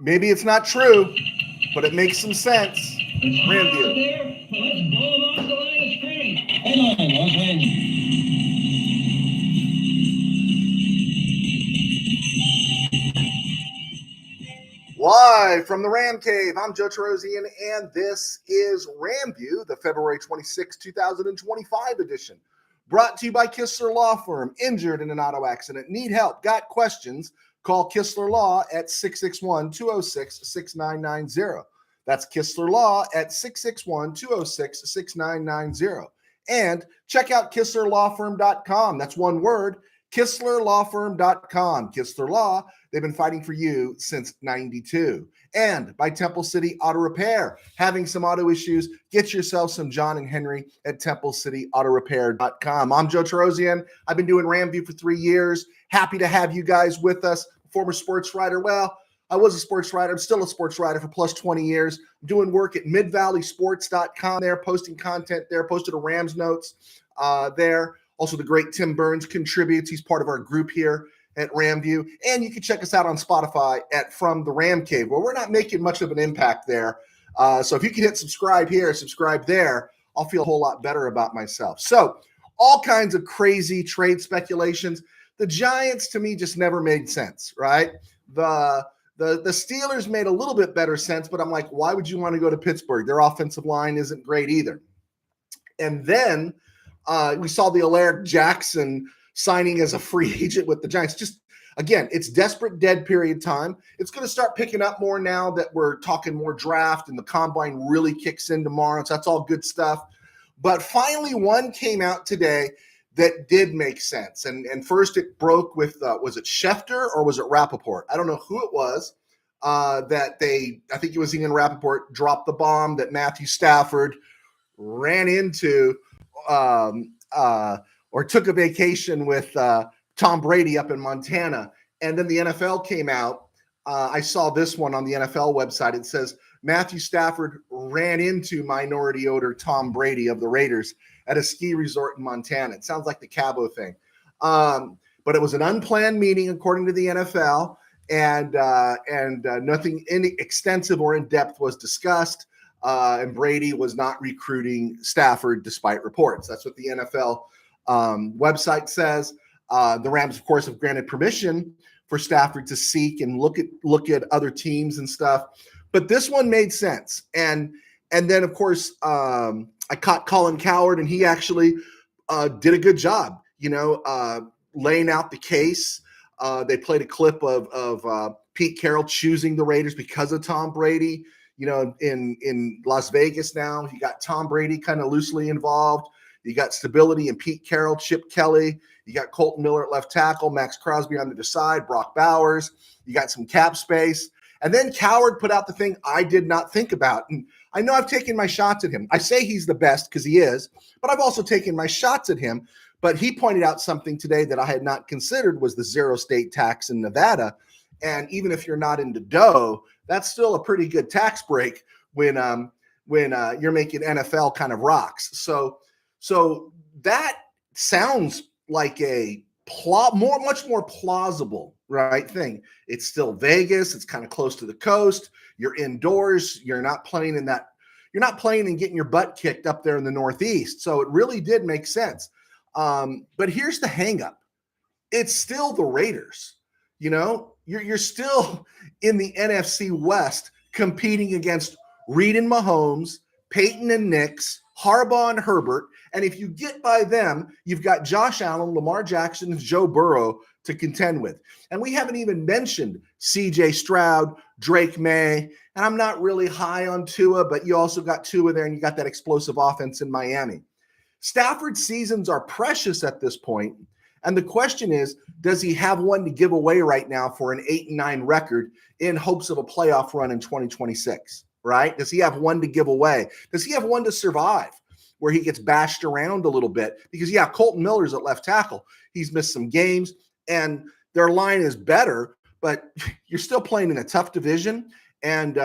Maybe it's not true, but it makes some sense. RamView. Live from the RamCave, I'm Joe Terosian, and this is RamView, the February 26, 2025 edition. Brought to you by Kistler Law Firm. Injured in an auto accident? Need help? Got questions? Call Kistler Law at 661-206-6990. That's Kistler Law at 661-206-6990. And check out KistlerLawFirm.com. That's one word, KistlerLawFirm.com. Kistler Law, they've been fighting for you since 92. And by Temple City Auto Repair. Having some auto issues, get yourself some John and Henry at TempleCityAutoRepair.com. I'm Joe Terosian. I've been doing RamView for 3 years. Happy to have you guys with us. Former sports writer. Well, I was a sports writer. I'm still a sports writer for plus 20 years. I'm doing work at MidValleySports.com there, posting content there, posted a Rams notes there. Also, the great Tim Burns contributes. He's part of our group here at RamView. And you can check us out on Spotify at From the RamCave, where we're not making much of an impact there. So if you can hit subscribe here, subscribe there, I'll feel a whole lot better about myself. So all kinds of crazy trade speculations. The Giants, to me, just never made sense, right? The Steelers made a little bit better sense, but I'm like, why would you want to go to Pittsburgh? Their offensive line isn't great either. And then we saw the Alaric Jackson signing as a free agent with the Giants. Just, again, it's desperate dead period time. It's going to start picking up more now that we're talking more draft and the combine really kicks in tomorrow. So that's all good stuff. But finally, one came out today that did make sense. And first it broke with, was it Schefter or was it Rappaport? I don't know who it was I think it was Ian Rappaport, dropped the bomb that Matthew Stafford ran into or took a vacation with Tom Brady up in Montana. And then the NFL came out. I saw this one on the NFL website. It says, Matthew Stafford ran into minority owner Tom Brady of the Raiders at a ski resort in Montana. It sounds like the Cabo thing. But it was an unplanned meeting, according to the NFL, and nothing extensive or in-depth was discussed. And Brady was not recruiting Stafford despite reports. That's what the NFL website says. The Rams, of course, have granted permission for Stafford to seek and look at other teams and stuff. But this one made sense. And then, of course, I caught Colin Cowherd, and he actually did a good job, laying out the case. They played a clip of Pete Carroll choosing the Raiders because of Tom Brady. In Las Vegas now, you got Tom Brady kind of loosely involved. You got stability in Pete Carroll, Chip Kelly. You got Colton Miller at left tackle, Max Crosby on the other side, Brock Bowers. You got some cap space. And then Cowherd put out the thing I did not think about. And I know I've taken my shots at him. I say he's the best because he is, but I've also taken my shots at him. But he pointed out something today that I had not considered was the zero state tax in Nevada. And even if you're not into dough, that's still a pretty good tax break when you're making NFL kind of rocks. So that sounds like a much more plausible, right, thing. It's still Vegas. It's kind of close to the coast. You're indoors. You're not playing and getting your butt kicked up there in the Northeast. So it really did make sense. But here's the hang up. It's still the Raiders. You're still in the NFC West competing against Reed and Mahomes, Peyton and Nix, Harbaugh and Herbert. And if you get by them, you've got Josh Allen, Lamar Jackson, and Joe Burrow to contend with. And we haven't even mentioned C.J. Stroud, Drake May, and I'm not really high on Tua, but you also got Tua there, and you got that explosive offense in Miami. Stafford's seasons are precious at this point, and the question is, does he have one to give away right now for an 8-9 record in hopes of a playoff run in 2026, right? Does he have one to give away? Does he have one to survive where he gets bashed around a little bit? Because, yeah, Colton Miller's at left tackle. He's missed some games, and their line is better, but you're still playing in a tough division, and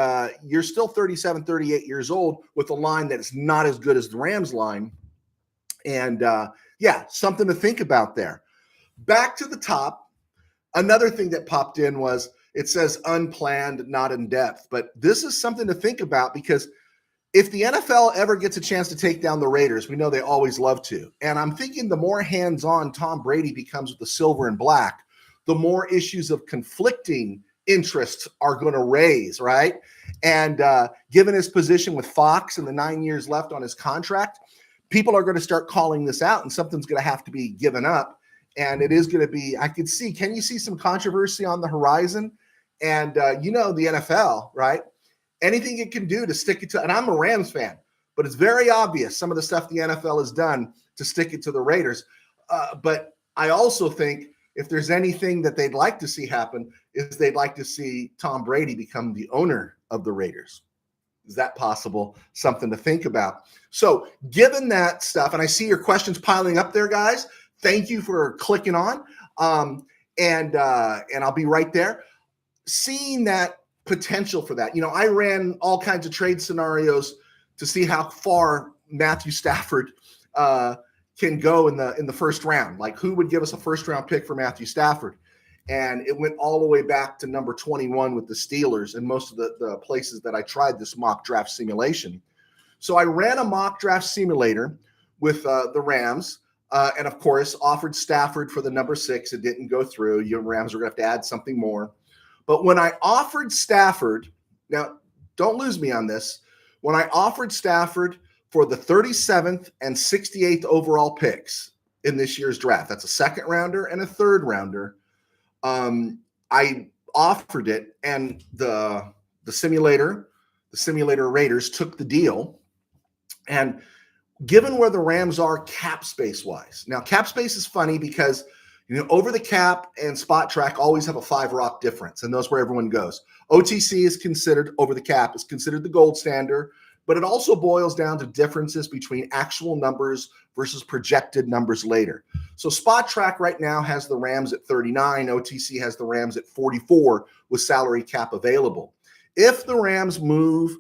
you're still 37, 38 years old with a line that is not as good as the Rams line. And, something to think about there. Back to the top, another thing that popped in was It says unplanned, not in depth. But this is something to think about, because if the NFL ever gets a chance to take down the Raiders, we know they always love to. And I'm thinking the more hands-on Tom Brady becomes with the silver and black, the more issues of conflicting interests are going to raise, right? And given his position with Fox and the 9 years left on his contract, people are going to start calling this out, and something's going to have to be given up. And it is going to be, I could see, can you see some controversy on the horizon? And the NFL, right? Anything it can do to stick it to, and I'm a Rams fan, but it's very obvious some of the stuff the NFL has done to stick it to the Raiders. But I also think if there's anything that they'd like to see happen, is they'd like to see Tom Brady become the owner of the Raiders. Is that possible? Something to think about. So given that stuff, and I see your questions piling up there, guys, thank you for clicking on. And I'll be right there. Seeing that potential for that, I ran all kinds of trade scenarios to see how far Matthew Stafford can go in the first round. Like, who would give us a first round pick for Matthew Stafford? And it went all the way back to number 21 with the Steelers and most of the places that I tried this mock draft simulation. So I ran a mock draft simulator with the Rams, and of course offered Stafford for the number 6. It didn't go through. Your Rams were going to have to add something more. But when I offered Stafford, now don't lose me on this, when I offered Stafford for the 37th and 68th overall picks in this year's draft, that's a second rounder and a third rounder, I offered it, and the simulator Raiders took the deal. And given where the Rams are cap space wise, now cap space is funny because over the cap and spot track always have a 5 rock difference, and those where everyone goes. OTC is considered, over the cap is considered the gold standard, but it also boils down to differences between actual numbers versus projected numbers later. So spot track right now has the Rams at 39. OTC has the Rams at 44 with salary cap available. If the Rams move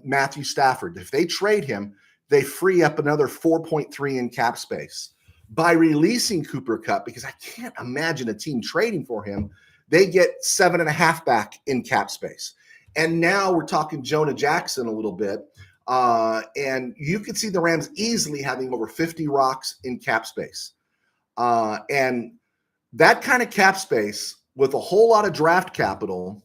Matthew Stafford, if they trade him, they free up another 4.3 in cap space. By releasing Cooper Kupp, because I can't imagine a team trading for him, they get 7.5 back in cap space. And now we're talking Jonah Jackson a little bit. And you could see the Rams easily having over 50 rocks in cap space. And that kind of cap space with a whole lot of draft capital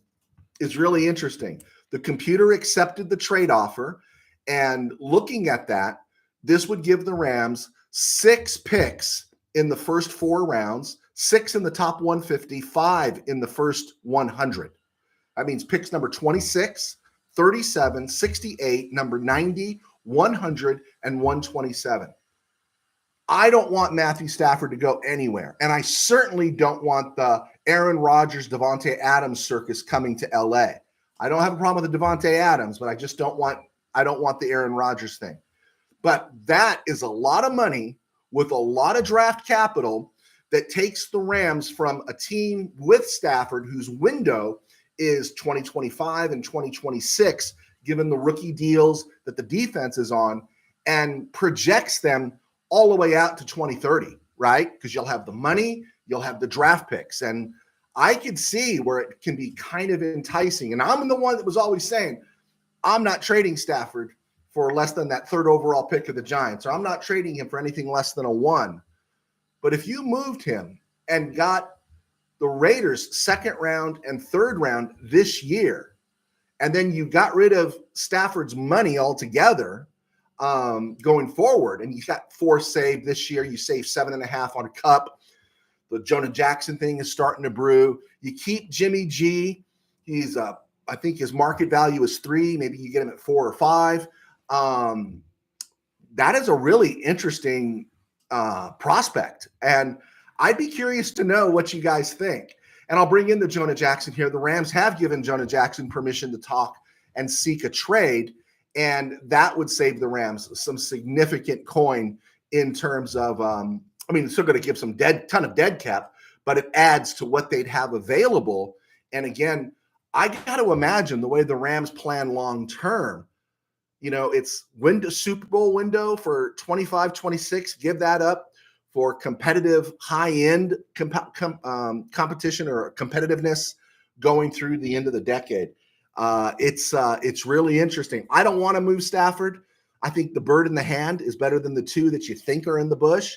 is really interesting. The computer accepted the trade offer, and looking at that, this would give the Rams 6 picks in the first 4 rounds, 6 in the top 150, 5 in the first 100. That means picks number 26, 37, 68, number 90, 100, and 127. I don't want Matthew Stafford to go anywhere. And I certainly don't want the Aaron Rodgers, Davante Adams circus coming to LA. I don't have a problem with the Davante Adams, but I don't want the Aaron Rodgers thing. But that is a lot of money with a lot of draft capital that takes the Rams from a team with Stafford whose window is 2025 and 2026, given the rookie deals that the defense is on, and projects them all the way out to 2030, right? Because you'll have the money, you'll have the draft picks. And I could see where it can be kind of enticing. And I'm the one that was always saying, I'm not trading Stafford for less than that 3rd overall pick of the Giants, or I'm not trading him for anything less than a 1. But if you moved him and got the Raiders 2nd round and 3rd round this year, and then you got rid of Stafford's money altogether going forward, and you got 4 saved this year, you save 7.5 on Kupp. The Jonah Jackson thing is starting to brew. You keep Jimmy G. He's I think his market value is 3. Maybe you get him at 4 or 5. That is a really interesting prospect. And I'd be curious to know what you guys think. And I'll bring in the Jonah Jackson here. The Rams have given Jonah Jackson permission to talk and seek a trade, and that would save the Rams some significant coin in terms of, it's still going to give some ton of dead cap, but it adds to what they'd have available. And again, I got to imagine the way the Rams plan long-term, it's Super Bowl window for 25, 26, give that up for competitive high-end competition or competitiveness going through the end of the decade. It's really interesting. I don't want to move Stafford. I think the bird in the hand is better than the two that you think are in the bush.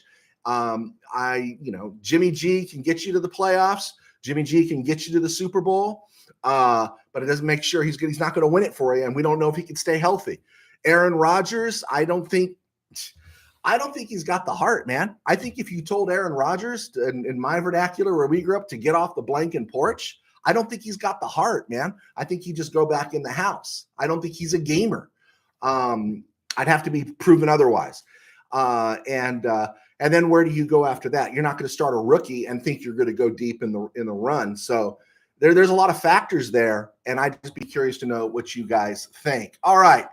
Jimmy G can get you to the playoffs. Jimmy G can get you to the Super Bowl, but it doesn't make sure he's not going to win it for you, and we don't know if he can stay healthy. Aaron Rodgers, I don't think he's got the heart, man. I think if you told Aaron Rodgers, in my vernacular where we grew up, to get off the blanket porch, I don't think he's got the heart, man. I think he'd just go back in the house. I don't think he's a gamer. I'd have to be proven otherwise. And then where do you go after that? You're not going to start a rookie and think you're going to go deep in the run. So there's a lot of factors there, and I'd just be curious to know what you guys think. All right.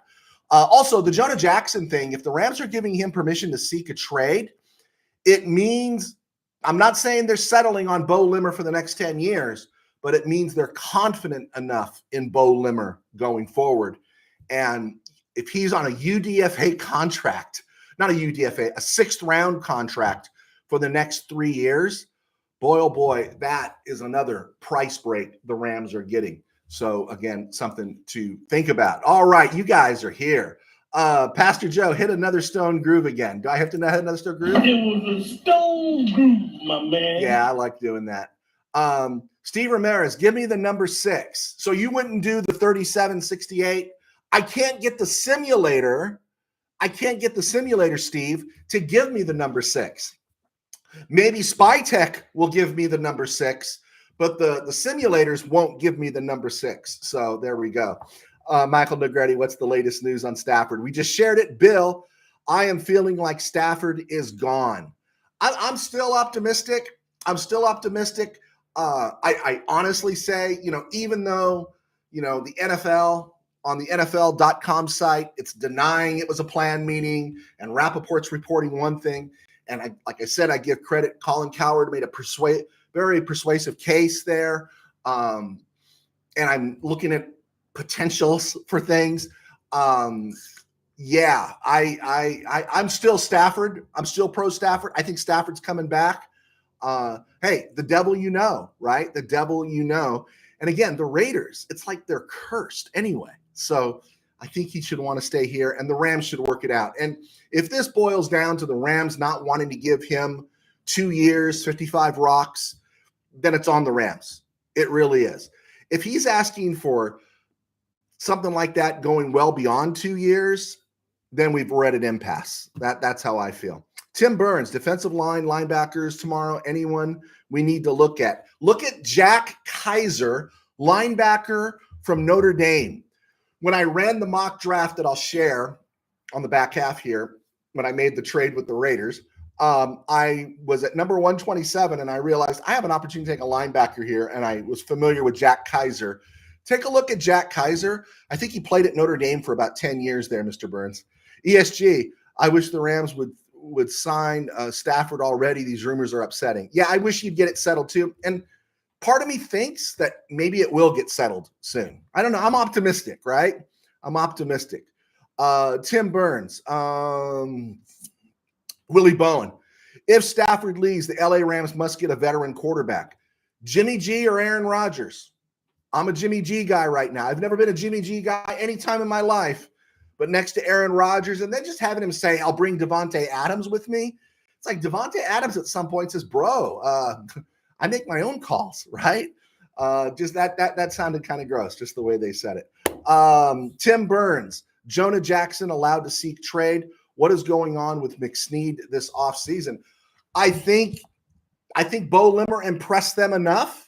Also, the Jonah Jackson thing, if the Rams are giving him permission to seek a trade, it means, I'm not saying they're settling on Bo Limmer for the next 10 years, but it means they're confident enough in Bo Limmer going forward. And if he's on a UDFA contract, not a UDFA, a 6th round contract for the next 3 years, boy, oh boy, that is another price break the Rams are getting. So again, something to think about. All right, you guys are here. Pastor Joe, hit another stone groove again. Do I have to hit another stone groove? It was a stone groove, my man. Yeah, I like doing that. Steve Ramirez, give me the number 6. So you wouldn't do the 3768. I can't get the simulator, Steve, to give me the number 6. Maybe SpyTech will give me the number 6, but the simulators won't give me the number 6. So there we go. Michael Negretti, what's the latest news on Stafford? We just shared it. Bill, I am feeling like Stafford is gone. I'm still optimistic. I honestly say, even though, the NFL, on the NFL.com site, it's denying it was a planned meeting, and Rappaport's reporting one thing. And like I said, I give credit. Colin Cowherd made a very persuasive case there. And I'm looking at potentials for things. I'm still Stafford. I'm still pro Stafford. I think Stafford's coming back. Hey, the devil right? The devil And again, the Raiders, it's like they're cursed anyway. So I think he should want to stay here, and the Rams should work it out. And if this boils down to the Rams not wanting to give him 2 years, 55 rocks, then it's on the Rams. It really is. If he's asking for something like that going well beyond 2 years, then we're at an impasse. That's how I feel. Tim Burns, defensive line, linebackers tomorrow, anyone we need to look at. Look at Jack Kaiser, linebacker from Notre Dame. When I ran the mock draft that I'll share on the back half here, when I made the trade with the Raiders, I was at number 127, and I realized I have an opportunity to take a linebacker here, and I was familiar with Jack Kaiser. Take a look at Jack Kaiser. I think he played at Notre Dame for about 10 years there, Mr. Burns. ESG, I wish the Rams would sign Stafford already. These rumors are upsetting. Yeah, I wish you'd get it settled too. And part of me thinks that maybe it will get settled soon. I don't know. I'm optimistic, right? I'm optimistic. Tim Burns, Willie Bowen. If Stafford leaves, the LA Rams must get a veteran quarterback. Jimmy G or Aaron Rodgers? I'm a Jimmy G guy right now. I've never been a Jimmy G guy any time in my life, but next to Aaron Rodgers, and then just having him say, I'll bring Devontae Adams with me. It's like Devontae Adams at some point says, bro, I make my own calls, right? Just that sounded kind of gross, just the way they said it. Tim Burns, Jonah Jackson allowed to seek trade. What is going on with McSnead this offseason? I think Bo Limmer impressed them enough.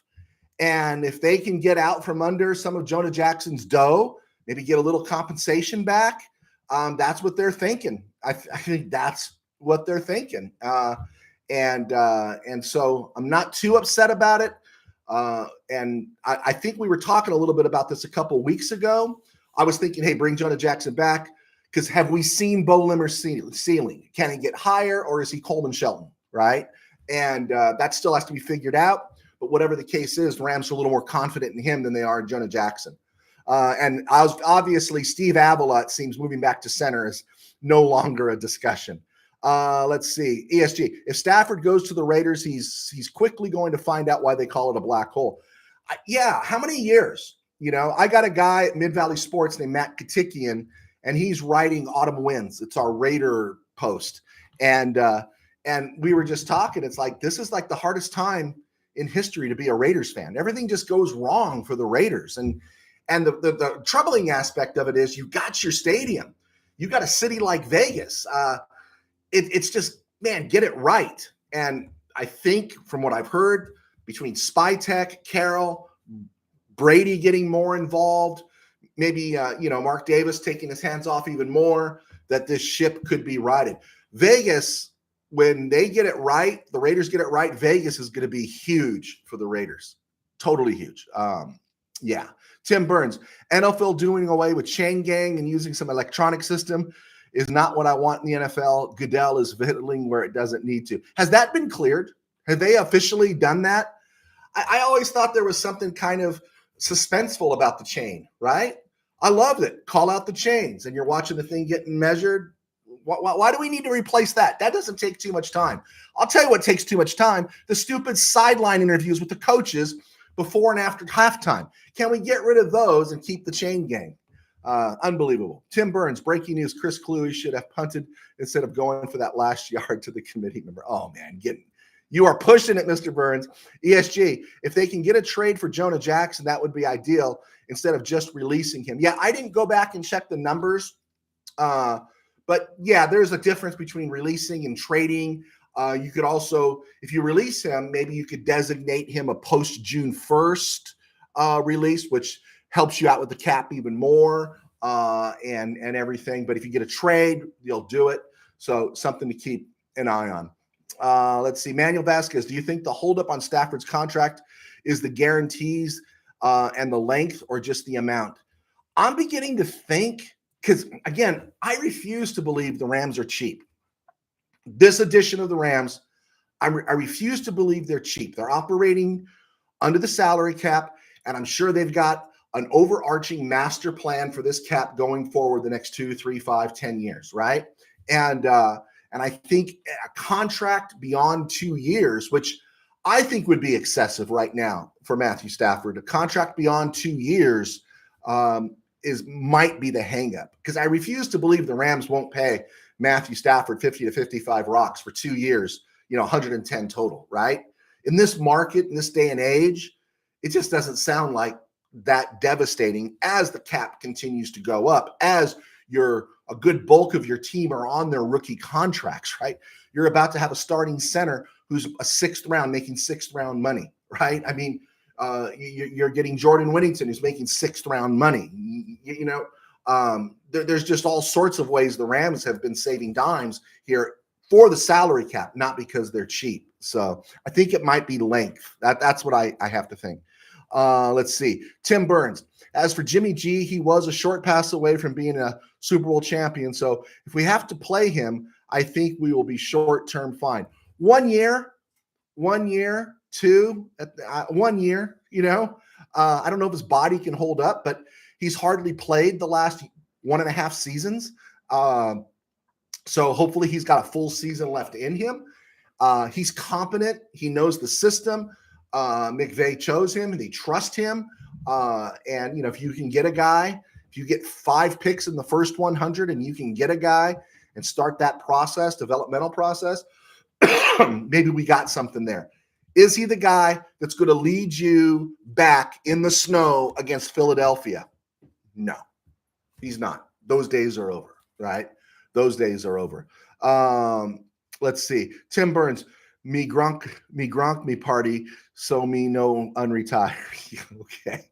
And if they can get out from under some of Jonah Jackson's dough, maybe get a little compensation back, that's what they're thinking. I think that's what they're thinking. And so I'm not too upset about it. And I think we were talking a little bit about this a couple weeks ago. I was thinking, hey, bring Jonah Jackson back, because have we seen Bo Limmer's ceiling? Can he get higher, or is he Coleman Shelton, right? And that still has to be figured out. But whatever the case is, the Rams are a little more confident in him than they are in Jonah Jackson. And obviously, Steve Avila, it seems, moving back to center is no longer a discussion. Let's see. ESG. If Stafford goes to the Raiders, he's quickly going to find out why they call it a black hole. Yeah, how many years? I got a guy at Mid Valley Sports named Matt Katikian, and he's writing Autumn Winds. It's our Raider post, and we were just talking. It's like this is like the hardest time in history to be a Raiders fan. Everything just goes wrong for the Raiders, and the troubling aspect of it is you got your stadium, you got a city like Vegas. It's just, man, get it right. And I think from what I've heard, between Spytech, Carroll, Brady getting more involved, maybe Mark Davis taking his hands off even more, that this ship could be righted. Vegas, when they get it right, the Raiders get it right, Vegas is going to be huge for the Raiders. Totally huge. Yeah. Tim Burns, NFL doing away with chain gang and using some electronic system is not what I want in the NFL. Goodell is fiddling where it doesn't need to. Has that been cleared? Have they officially done that? I always thought there was something kind of suspenseful about the chain, right? I loved it. Call out the chains, and you're watching the thing getting measured. Why do we need to replace that? That doesn't take too much time. I'll tell you what takes too much time: the stupid sideline interviews with the coaches before and after halftime. Can we get rid of those and keep the chain gang? Unbelievable. Tim Burns, breaking news: Chris Cluey should have punted instead of going for that last yard to the committee member. Oh, man, you are pushing it, Mr. Burns. ESG, if they can get a trade for Jonah Jackson, that would be ideal instead of just releasing him. Yeah, I didn't go back and check the numbers. But, yeah, there's a difference between releasing and trading. You could also, if you release him, maybe you could designate him a post-June 1st release, which helps you out with the cap even more and everything. But if you get a trade, you'll do it. So something to keep an eye on. Let's see. Manuel Vasquez, do you think the holdup on Stafford's contract is the guarantees and the length or just the amount? I'm beginning to think, because, again, I refuse to believe the Rams are cheap. This edition of the Rams, I refuse to believe they're cheap. They're operating under the salary cap, and I'm sure they've got an overarching master plan for this cap going forward the next 2, 3, 5, 10 years, right? And I think a contract beyond 2 years, which I think would be excessive right now for Matthew Stafford, a contract beyond 2 years might be the hangup, because I refuse to believe the Rams won't pay Matthew Stafford 50 to 55 rocks for 2 years, 110 total, right? In this market, in this day and age, it just doesn't sound like that devastating as the cap continues to go up, as a good bulk of your team are on their rookie contracts, right? You're about to have a starting center who's a 6th round, making 6th round money, right? I mean, you're getting Jordan Whittington, who's making 6th round money. There's just all sorts of ways the Rams have been saving dimes here for the salary cap, not because they're cheap. So I think it might be length. That's what I have to think. Let's see. Tim Burns. As for Jimmy G, he was a short pass away from being a Super Bowl champion. So if we have to play him, I think we will be short-term fine. 1 year, 2, 1 year, I don't know if his body can hold up, but he's hardly played the last 1.5 seasons. So hopefully he's got a full season left in him. He's competent. He knows the system. McVay chose him and they trust him. And, if you can get a guy, if you get 5 picks in the first 100 and you can get a guy and start that developmental process, maybe we got something there. Is he the guy that's going to lead you back in the snow against Philadelphia? No, he's not. Those days are over, right? Those days are over. Let's see. Tim Burns, me Gronk me party, so me no unretire. Okay.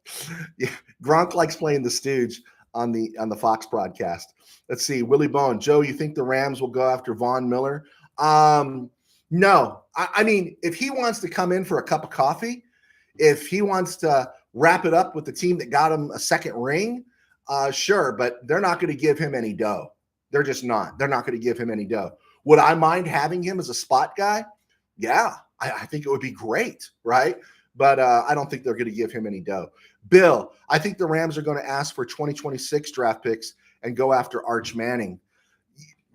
Yeah. Gronk likes playing the Stooge on the Fox broadcast. Let's see. Willie Bone, Joe, you think the Rams will go after Von Miller? No. I mean, if he wants to come in for a cup of coffee, if he wants to wrap it up with the team that got him a second ring, sure, but they're not going to give him any dough. They're just not. They're not going to give him any dough. Would I mind having him as a spot guy? Yeah, I think it would be great, right? But I don't think they're going to give him any dough. Bill, I think the Rams are going to ask for 2026 draft picks and go after Arch Manning.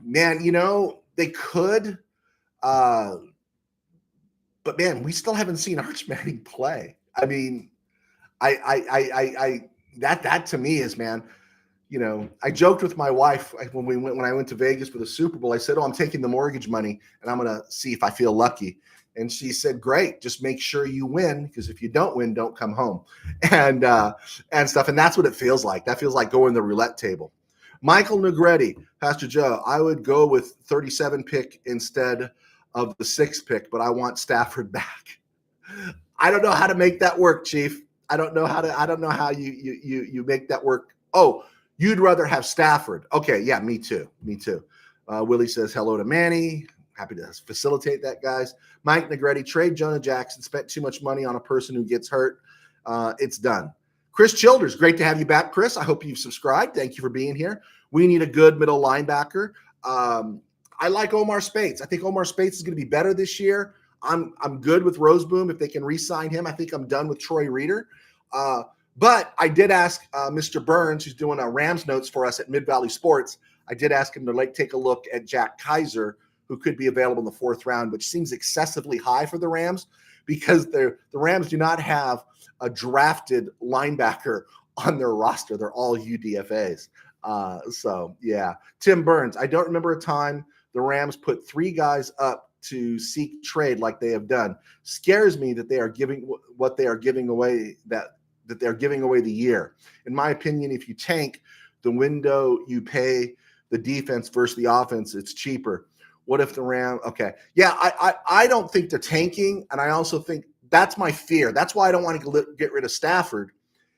Man, they could, but man, we still haven't seen Arch Manning play. I mean, That to me is, man, I joked with my wife when I went to Vegas for the Super Bowl. I said, "Oh, I'm taking the mortgage money and I'm going to see if I feel lucky." And she said, "Great, just make sure you win, because if you don't win, don't come home," and stuff. And that's what it feels like. That feels like going to the roulette table. Michael Negretti, Pastor Joe, I would go with 37 pick instead of the 6 pick, but I want Stafford back. I don't know how to make that work, Chief. I don't know how you make that work. Oh, you'd rather have Stafford. Okay, yeah, me too. Willie says hello to Manny. Happy to facilitate that, guys. Mike Negretti, trade Jonah Jackson. Spent too much money on a person who gets hurt. It's done. Chris Childers, great to have you back, Chris. I hope you've subscribed. Thank you for being here. We need a good middle linebacker. I like Omar Speights. I think Omar Speights is going to be better this year. I'm good with Roseboom if they can re-sign him. I think I'm done with Troy Reeder. But I did ask Mr. Burns, who's doing Rams notes for us at Mid-Valley Sports, I did ask him to take a look at Jack Kaiser, who could be available in the 4th round, which seems excessively high for the Rams, because the Rams do not have a drafted linebacker on their roster. They're all UDFAs. So, yeah. Tim Burns, I don't remember a time the Rams put 3 guys up to seek trade like they have done. Scares me that they are giving away the year. In my opinion, if you tank the window, you pay the defense versus the offense, it's cheaper. What if the Rams? Okay. Yeah, I don't think they're tanking, and I also think that's my fear. That's why I don't want to get rid of Stafford,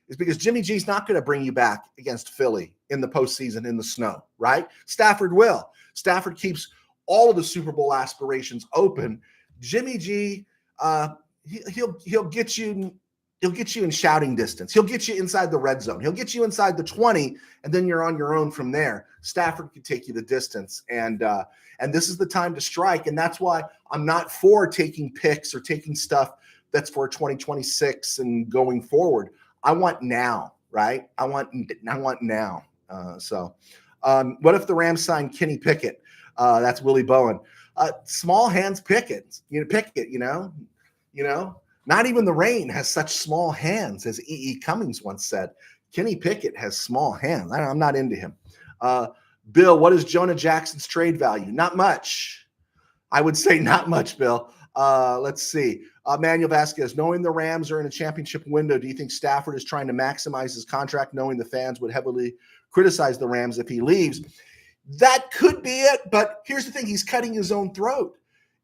is because Jimmy G's not going to bring you back against Philly in the postseason in the snow, right? Stafford will. Stafford keeps all of the Super Bowl aspirations open. Jimmy G, he'll get you. He'll get you in shouting distance. He'll get you inside the red zone. He'll get you inside the 20, and then you're on your own from there. Stafford can take you the distance, and this is the time to strike. And that's why I'm not for taking picks or taking stuff that's for 2026 and going forward. I want now, right? I want now. What if the Rams sign Kenny Pickett? That's Willie Bowen. Small hands Pickett. Pickett. Not even the rain has such small hands, as E.E. Cummings once said. Kenny Pickett has small hands. I'm not into him. Bill, what is Jonah Jackson's trade value? Not much. I would say not much, Bill. Let's see. Manuel Vasquez, knowing the Rams are in a championship window, do you think Stafford is trying to maximize his contract, knowing the fans would heavily criticize the Rams if he leaves? That could be it, but here's the thing. He's cutting his own throat.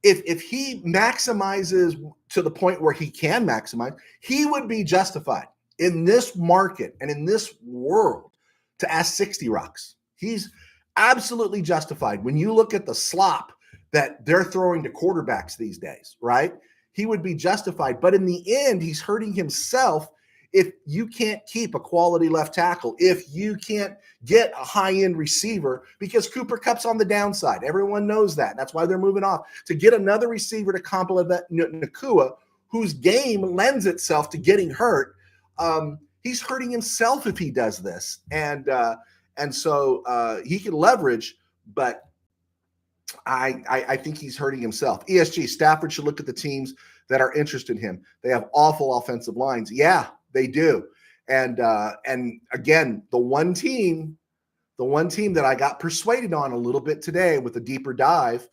If he maximizes to the point where he can maximize, he would be justified in this market and in this world to ask 60 Rocks. He's absolutely justified. When you look at the slop that they're throwing to quarterbacks these days, right? He would be justified. But in the end, he's hurting himself if you can't keep a quality left tackle, if you can't get a high-end receiver, because Cooper Kupp's on the downside. Everyone knows that. That's why they're moving off to get another receiver to complement Nakua, whose game lends itself to getting hurt. He's hurting himself if he does this. And so he can leverage, but I think he's hurting himself. ESG, Stafford should look at the teams that are interested in him. They have awful offensive lines. Yeah, they do. And again, the one team that I got persuaded on a little bit today with a deeper dive,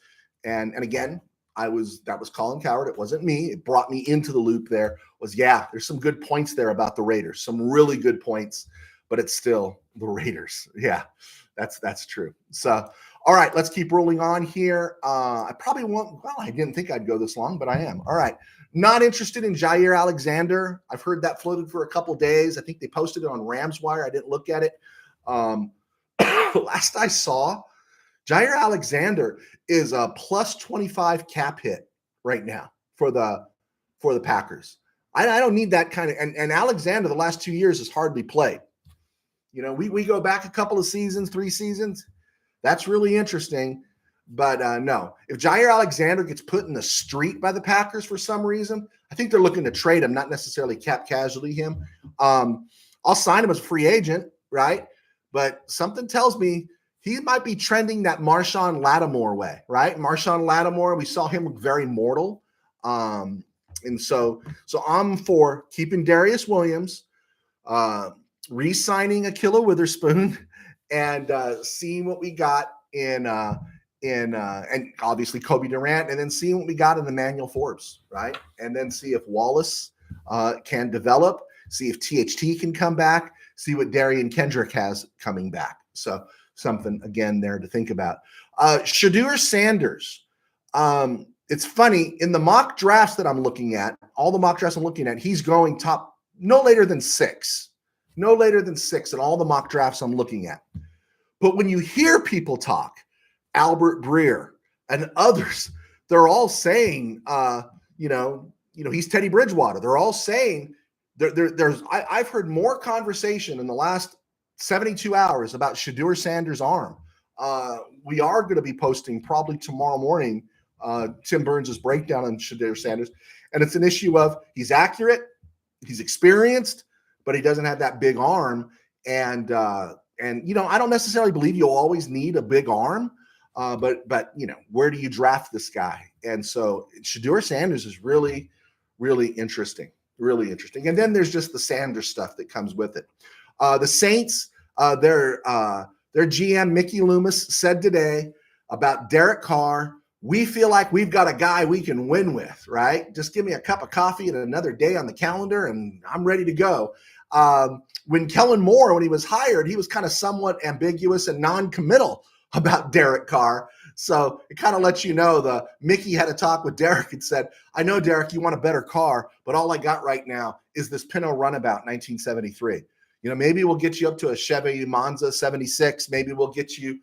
and again, that was Colin Coward. It wasn't me. It brought me into the loop there. There's some good points there about the Raiders, some really good points, but it's still the Raiders. Yeah, that's true. So, all right, let's keep rolling on here. I probably won't. Well, I didn't think I'd go this long, but I am. All right. Not interested in Jair Alexander. I've heard that floated for a couple days. I think they posted it on Rams Wire. I didn't look at it. Last I saw, Jair Alexander is a plus 25 cap hit right now for the Packers. I don't need that kind of, and Alexander the last 2 years has hardly played. We go back a couple of seasons, 3 seasons. That's really interesting. But no, if Jair Alexander gets put in the street by the Packers for some reason, I think they're looking to trade him, not necessarily cap casualty him. I'll sign him as a free agent, right? But something tells me he might be trending that Marshawn Lattimore way, right? Marshawn Lattimore, we saw him look very mortal. And so I'm for keeping Darius Williams, re-signing Ahkello Witherspoon and seeing what we got in and obviously Kobe Durant, and then seeing what we got in Emmanuel Forbes, right? And then see if Wallace can develop, see if THT can come back, see what Darian Kendrick has coming back. So something, again, there to think about. Shedeur Sanders. It's funny, in the mock drafts that I'm looking at, all the mock drafts I'm looking at, he's going top no later than 6. No later than 6 in all the mock drafts I'm looking at. But when you hear people talk, Albert Breer and others, they're all saying, he's Teddy Bridgewater. They're all saying I've heard more conversation in the last 72 hours about Shedeur Sanders' arm. We are going to be posting probably tomorrow morning Tim Burns' breakdown on Shedeur Sanders, and it's an issue of he's accurate, he's experienced, but he doesn't have that big arm. And I don't necessarily believe you'll always need a big arm, but where do you draft this guy? And so Shedeur Sanders is really, really interesting, really interesting. And then there's just the Sanders stuff that comes with it. The Saints, their GM Mickey Loomis said today about Derek Carr, we feel like we've got a guy we can win with, right? Just give me a cup of coffee and another day on the calendar, and I'm ready to go. When Kellen Moore, when he was hired, he was kind of somewhat ambiguous and non-committal about Derek Carr. So it kind of lets you know Mickey had a talk with Derek and said, I know, Derek, you want a better car, but all I got right now is this Pinto Runabout 1973. Maybe we'll get you up to a Chevy Monza 76. Maybe we'll get you,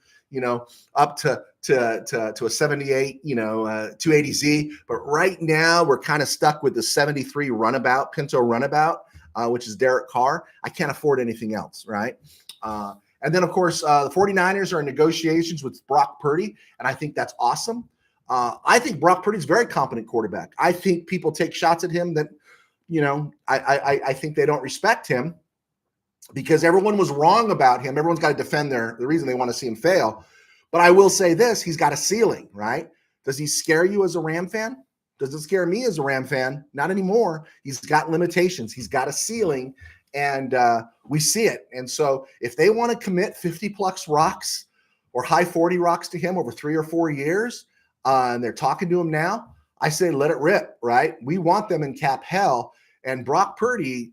up to a 78, 280Z. But right now we're kind of stuck with the 73 Runabout, Pinto Runabout, which is Derek Carr. I can't afford anything else, right? And then, of course, the 49ers are in negotiations with Brock Purdy, and I think that's awesome. I think Brock Purdy's a very competent quarterback. I think people take shots at him that, I think they don't respect him because everyone was wrong about him. Everyone's got to defend the reason they want to see him fail. But I will say this, he's got a ceiling, right? Does he scare you as a Ram fan? Does it scare me as a Ram fan? Not anymore. He's got limitations. He's got a ceiling, and we see it. And so if they want to commit 50-plus rocks or high 40 rocks to him over 3 or 4 years, and they're talking to him now, I say let it rip, right? We want them in cap hell. And Brock Purdy,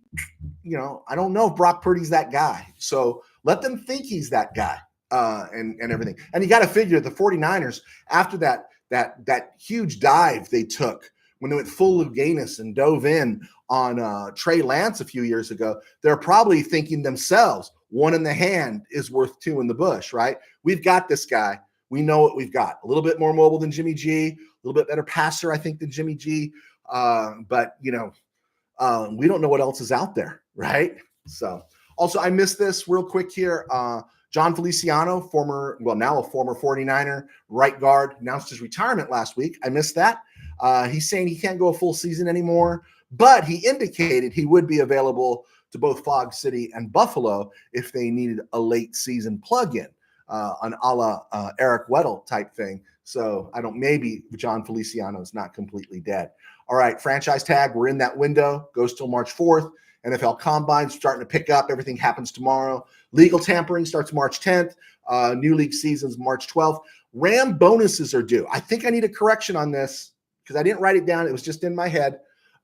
I don't know if Brock Purdy's that guy. So let them think he's that guy and everything. And you got to figure the 49ers, after that huge dive they took when they went full Luganis and dove in on Trey Lance a few years ago, they're probably thinking themselves, one in the hand is worth 2 in the bush, right? We've got this guy. We know what we've got. A little bit more mobile than Jimmy G, a little bit better passer, I think, than Jimmy G. But we don't know what else is out there, right? So also, I missed this real quick here. John Feliciano, now a former 49er right guard, announced his retirement last week. I missed that. He's saying he can't go a full season anymore, but he indicated he would be available to both Fog City and Buffalo if they needed a late season plug-in, an a la Eric Weddle type thing. So maybe John Feliciano is not completely dead. All right, franchise tag, we're in that window, goes till March 4th. NFL Combine starting to pick up. Everything happens tomorrow. Legal tampering starts March 10th. New league seasons March 12th. Ram bonuses are due. I think I need a correction on this because I didn't write it down. It was just in my head.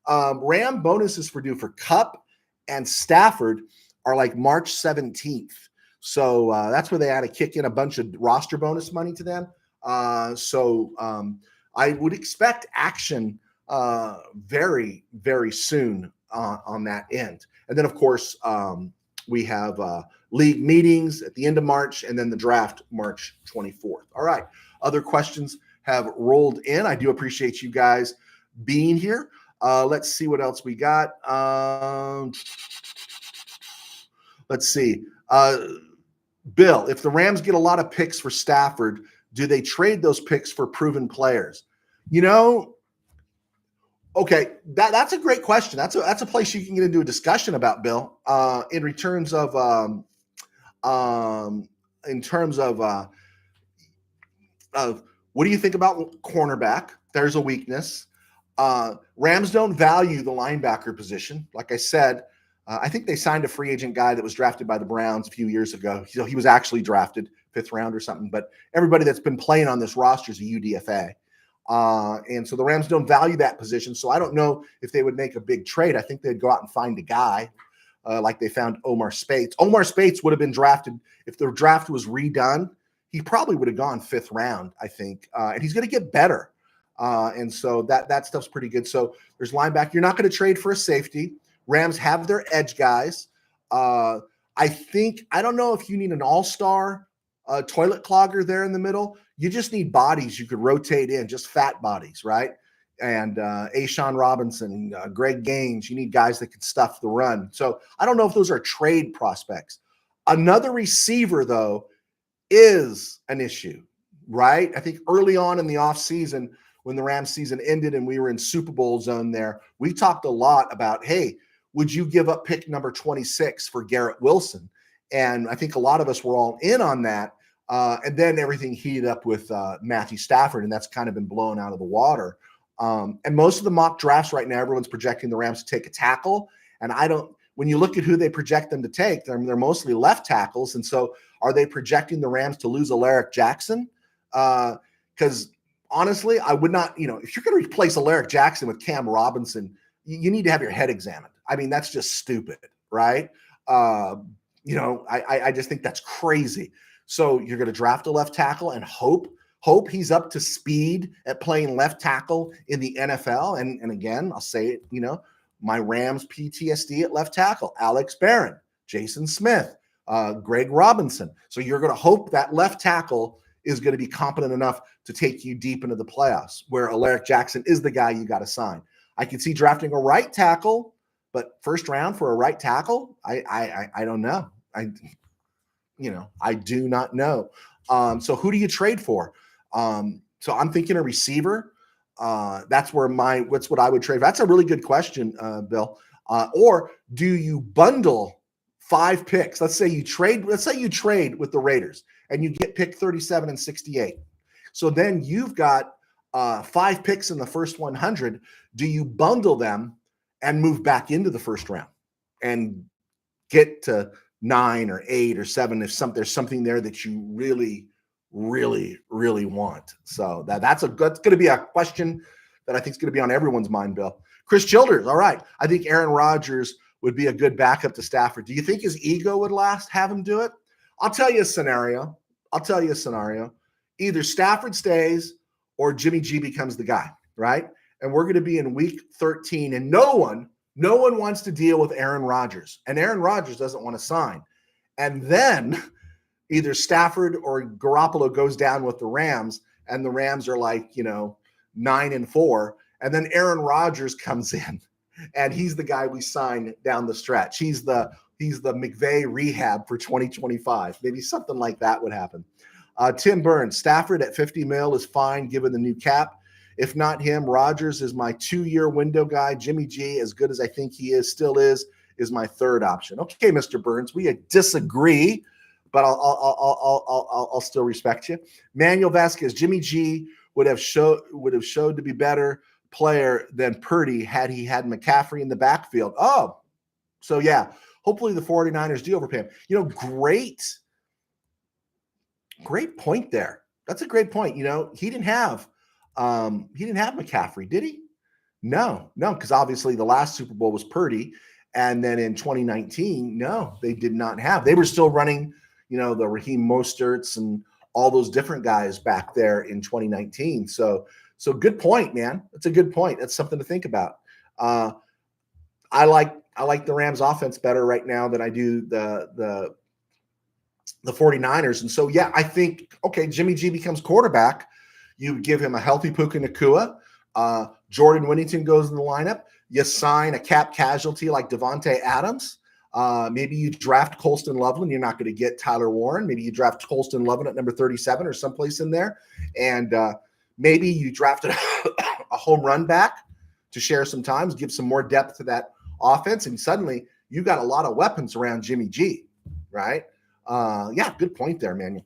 Ram bonuses for due for Cup and Stafford are like March 17th. So that's where they had to kick in a bunch of roster bonus money to them. So I would expect action very, very soon on that end. And then, of course, we have league meetings at the end of March and then the draft March 24th. All right. Other questions have rolled in. I do appreciate you guys being here. Let's see what else we got. Let's see. Bill, if the Rams get a lot of picks for Stafford, do they trade those picks for proven players? Okay, that's a great question. That's a place you can get into a discussion about, Bill. In terms of what do you think about cornerback? There's a weakness. Rams don't value the linebacker position. Like I said, I think they signed a free agent guy that was drafted by the Browns a few years ago. He was actually drafted 5th round or something. But everybody that's been playing on this roster is a UDFA. And so the Rams don't value that position. So I don't know if they would make a big trade. I think they'd go out and find a guy like they found Omar Spates. Omar Spates would have been drafted if the draft was redone. He probably would have gone 5th round, I think. And he's going to get better. And so that stuff's pretty good. So there's linebacker. You're not going to trade for a safety. Rams have their edge guys. I don't know if you need an all-star toilet clogger there in the middle. You just need bodies you could rotate in, just fat bodies, right? And Ashawn Robinson, Greg Gaines, you need guys that can stuff the run. So I don't know if those are trade prospects. Another receiver, though, is an issue, right? I think early on in the offseason, when the Rams season ended and we were in Super Bowl zone there, we talked a lot about, hey, would you give up pick number 26 for Garrett Wilson? And I think a lot of us were all in on that. And then everything heated up with Matthew Stafford, and that's kind of been blown out of the water. And most of the mock drafts right now, everyone's projecting the Rams to take a tackle. And when you look at who they project them to take, they're mostly left tackles. And so are they projecting the Rams to lose Alaric Jackson? Because honestly, I would not, if you're going to replace Alaric Jackson with Cam Robinson, you need to have your head examined. I mean, that's just stupid, right? I just think that's crazy. So you're going to draft a left tackle and hope he's up to speed at playing left tackle in the NFL. And again, I'll say it, my Rams PTSD at left tackle, Alex Barron, Jason Smith, Greg Robinson. So you're going to hope that left tackle is going to be competent enough to take you deep into the playoffs, where Alaric Jackson is the guy you got to sign. I could see drafting a right tackle, but 1st round for a right tackle, I don't know. I do not know. So who do you trade for? So I'm thinking a receiver. That's what I would trade. That's a really good question, Bill. Or do you bundle 5 picks? Let's say you trade with the Raiders and you get pick 37 and 68. So then you've got 5 picks in the first 100. Do you bundle them and move back into the 1st round and get to 9 or 8 or 7 if there's something there that you really, really, really want? So that's going to be a question that I think is going to be on everyone's mind, Bill. Chris Childers, all right. I think Aaron Rodgers would be a good backup to Stafford. Do you think his ego would have him do it? I'll tell you a scenario. Either Stafford stays or Jimmy G becomes the guy, right? And we're going to be in week 13, and no one wants to deal with Aaron Rodgers, and Aaron Rodgers doesn't want to sign. And then either Stafford or Garoppolo goes down with the Rams, and the Rams are like, 9-4, and then Aaron Rodgers comes in, and he's the guy we sign down the stretch. He's the McVay rehab for 2025. Maybe something like that would happen. Tim Burns, Stafford at $50 million is fine given the new cap. If not him, Rodgers is my 2-year window guy. Jimmy G, as good as I think he still is my 3rd option. Okay, Mr. Burns, we disagree, but I'll still respect you. Manuel Vasquez, Jimmy G would have showed to be better player than Purdy had he had McCaffrey in the backfield. Oh, so yeah, hopefully the 49ers do overpay him. Great point there. That's a great point. He didn't have McCaffrey, did he? No, because obviously the last Super Bowl was Purdy, and then in 2019, no, they did not have. They were still running, the Raheem Mosterts and all those different guys back there in 2019. So good point, man. That's a good point. That's something to think about. I like the Rams offense better right now than I do the 49ers. And so, yeah, I think, okay, Jimmy G becomes quarterback. You give him a healthy Puka Nacua. Jordan Whittington goes in the lineup. You sign a cap casualty like Devontae Adams. Maybe you draft Colston Loveland. You're not going to get Tyler Warren. Maybe you draft Colston Loveland at number 37 or someplace in there. And maybe you drafted a home run back to share some times, give some more depth to that offense. And suddenly you got a lot of weapons around Jimmy G, right? Yeah, good point there, Manuel.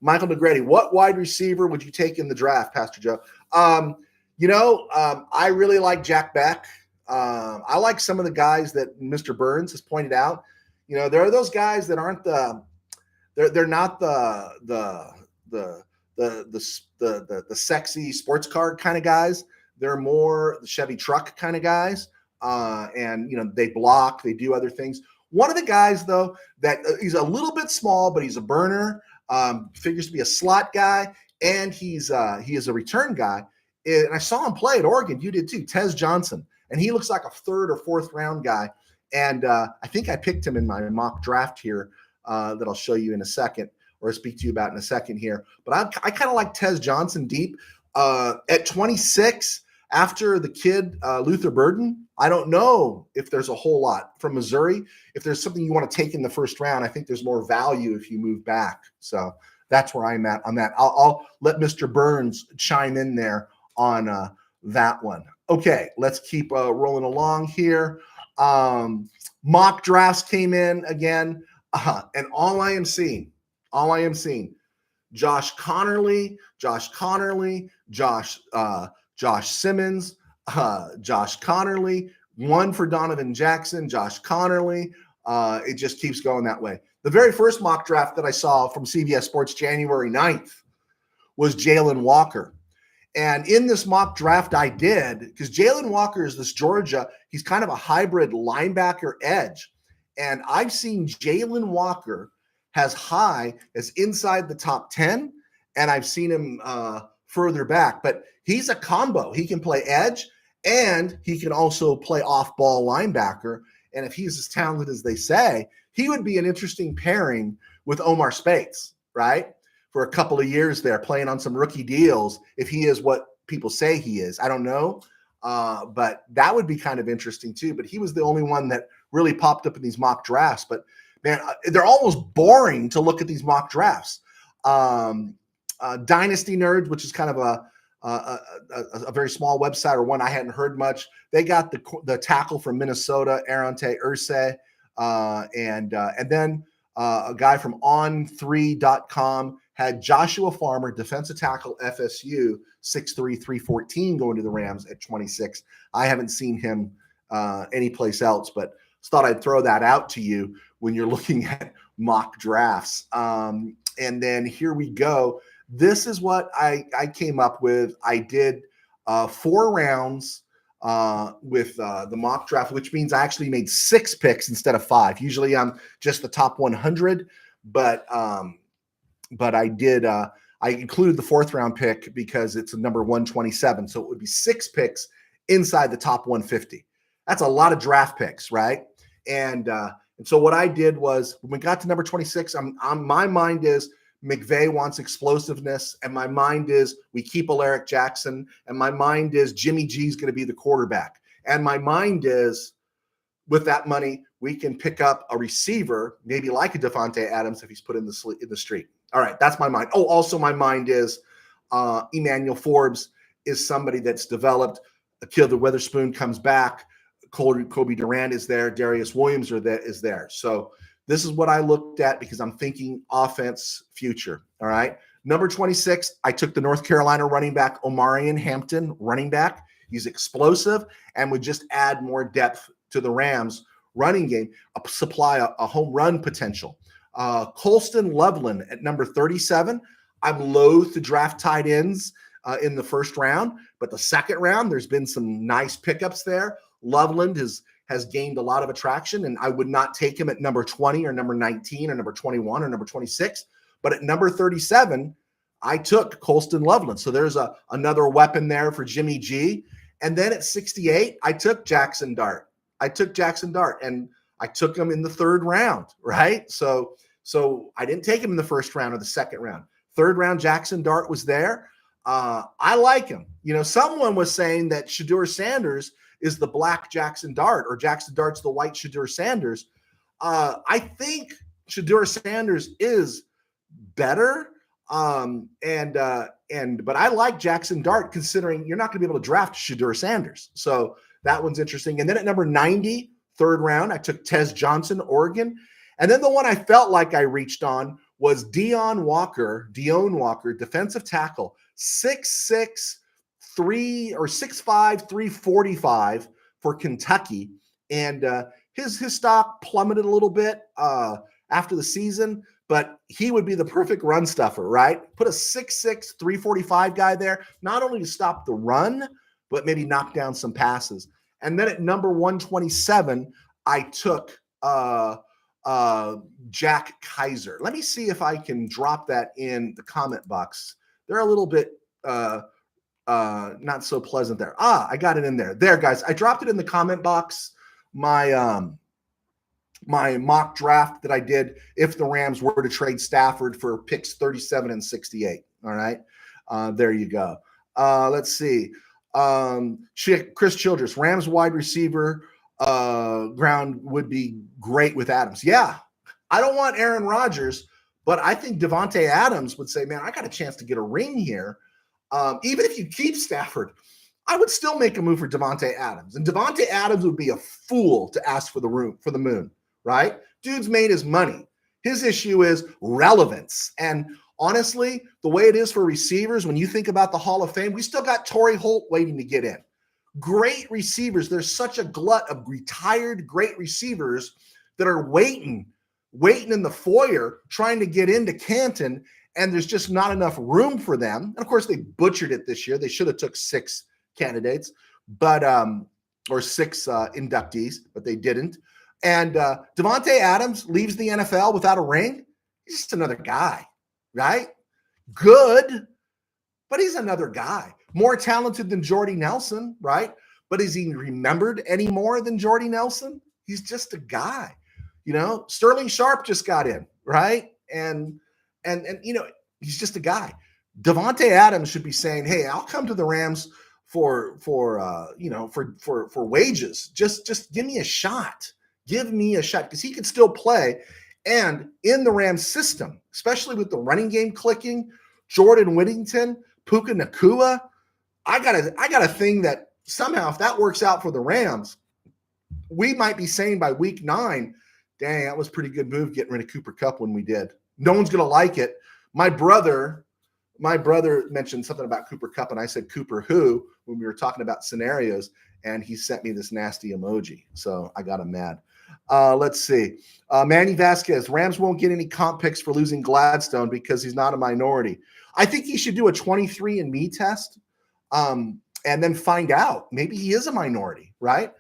Michael DeGrady, what wide receiver would you take in the draft, Pastor Joe? I really like Jack Beck. I like some of the guys that Mr. Burns has pointed out. You know, there are those guys that aren't they're not the sexy sports car kind of guys. They're more the Chevy truck kind of guys. And you know, they block, they do other things. One of the guys though that he's a little bit small, but he's a burner. Figures to be a slot guy, and he is a return guy. And I saw him play at Oregon. You did too, Tez Johnson, and he looks like a third or fourth round guy. And I think I picked him in my mock draft here that I'll show you in a second, or speak to you about in a second here. But I kind of like Tez Johnson deep at 26 after the kid Luther Burden. I don't know if there's a whole lot from Missouri. If there's something you want to take in the first round, I think there's more value if you move back. So that's where I'm at on that. I'll let Mr. Burns chime in there on that one. Okay, let's keep rolling along here. Mock drafts came in again, and all I am seeing, Josh Connerly, Josh Simmons, Josh Connerly, one for Donovan Jackson, Josh Connerly. It just keeps going that way. The very first mock draft that I saw from CBS Sports January 9th was Jalen Walker. And in this mock draft I did, because Jalen Walker is this Georgia, he's kind of a hybrid linebacker edge. And I've seen Jalen Walker as high as inside the top 10, and I've seen him further back. But he's a combo. He can play edge, and he can also play off-ball linebacker. And if he's as talented as they say, he would be an interesting pairing with Omar Speights, right? For a couple of years there, playing on some rookie deals, if he is what people say he is. I don't know, but that would be kind of interesting too. But he was the only one that really popped up in these mock drafts. But, man, they're almost boring to look at these mock drafts. Dynasty Nerds, which is kind of a very small website, or one I hadn't heard much. They got the tackle from Minnesota, Arante Irsay, and then a guy from on3.com had Joshua Farmer, defensive tackle, FSU, 6'3", 314, going to the Rams at 26. I haven't seen him anyplace else, but thought I'd throw that out to you when you're looking at mock drafts. And then here we go. This is what I came up with. I did 4 rounds with the mock draft, which means I actually made 6 picks instead of 5. Usually I'm just the top 100, but I did. I included the 4th round pick because it's a number 127, so it would be 6 picks inside the top 150. That's a lot of draft picks, right? And so what I did was when we got to number 26, my mind is McVay wants explosiveness, and my mind is we keep Alaric Jackson, and my mind is Jimmy G is going to be the quarterback, and my mind is with that money we can pick up a receiver, maybe like a Devontae Adams if he's put in the street. All right, that's my mind. Oh, also my mind is Emmanuel Forbes is somebody that's developed. Akil Witherspoon comes back. Kobe Durant is there. Darius Williams is there. So this is what I looked at because I'm thinking offense future. All right. Number 26, I took the North Carolina running back, Omarion Hampton, running back. He's explosive and would just add more depth to the Rams running game, supply a home run potential. Colston Loveland at number 37. I'm loath to draft tight ends in the first round, but the second round, there's been some nice pickups there. Loveland has gained a lot of attraction, and I would not take him at number 20 or number 19 or number 21 or number 26. But at number 37, I took Colston Loveland. So there's another weapon there for Jimmy G. And then at 68, I took Jackson Dart. And I took him in the 3rd round, right? So I didn't take him in the 1st round or the 2nd round. 3rd round, Jackson Dart was there. I like him. You know, someone was saying that Shedeur Sanders is the black Jackson Dart, or Jackson Dart's the white Shedeur Sanders. I think Shedeur Sanders is better. But I like Jackson Dart, considering you're not going to be able to draft Shedeur Sanders. So that one's interesting. And then at number 90, 3rd round, I took Tez Johnson, Oregon. And then the one I felt like I reached on was Deone Walker, defensive tackle, 6'6", 3 or 6'5", 345 for Kentucky, and his stock plummeted a little bit after the season, but he would be the perfect run stuffer, right? Put a 6'6", 345 guy there, not only to stop the run, but maybe knock down some passes. And then at number 127, I took Jack Kaiser. Let me see if I can drop that in the comment box. They're a little bit not so pleasant there. I got it in there. There, guys. I dropped it in the comment box. My my mock draft that I did if the Rams were to trade Stafford for picks 37 and 68. All right. There you go. Let's see. Chris Childress, Rams wide receiver ground would be great with Adams. Yeah. I don't want Aaron Rodgers, but I think Davante Adams would say, man, I got a chance to get a ring here. Even if you keep Stafford, I would still make a move for Davante Adams. And Davante Adams would be a fool to ask for the moon, right? Dude's made his money. His issue is relevance. And honestly, the way it is for receivers, when you think about the Hall of Fame, we still got Torrey Holt waiting to get in. Great receivers. There's such a glut of retired great receivers that are waiting in the foyer, trying to get into Canton, and there's just not enough room for them. And of course, they butchered it this year. They should have took 6 candidates, but or 6 inductees, but they didn't. And Davante Adams leaves the NFL without a ring. He's just another guy, right? Good, but he's another guy. More talented than Jordy Nelson, right? But is he remembered any more than Jordy Nelson? He's just a guy. You know, Sterling Sharp just got in, right? And you know, he's just a guy. Davante Adams should be saying, "Hey, I'll come to the Rams for wages. Just give me a shot. Give me a shot," because he could still play. And in the Rams system, especially with the running game clicking, Jordan Whittington, Puka Nacua, I got a thing that somehow, if that works out for the Rams, we might be saying by week 9, dang, that was a pretty good move getting rid of Cooper Kupp when we did. No one's going to like it. My brother mentioned something about Cooper Kupp, and I said, Cooper who, when we were talking about scenarios, and he sent me this nasty emoji. So I got him mad. Let's see. Manny Vasquez, Rams won't get any comp picks for losing Gladstone because he's not a minority. I think he should do a 23andMe test and then find out. Maybe he is a minority, right?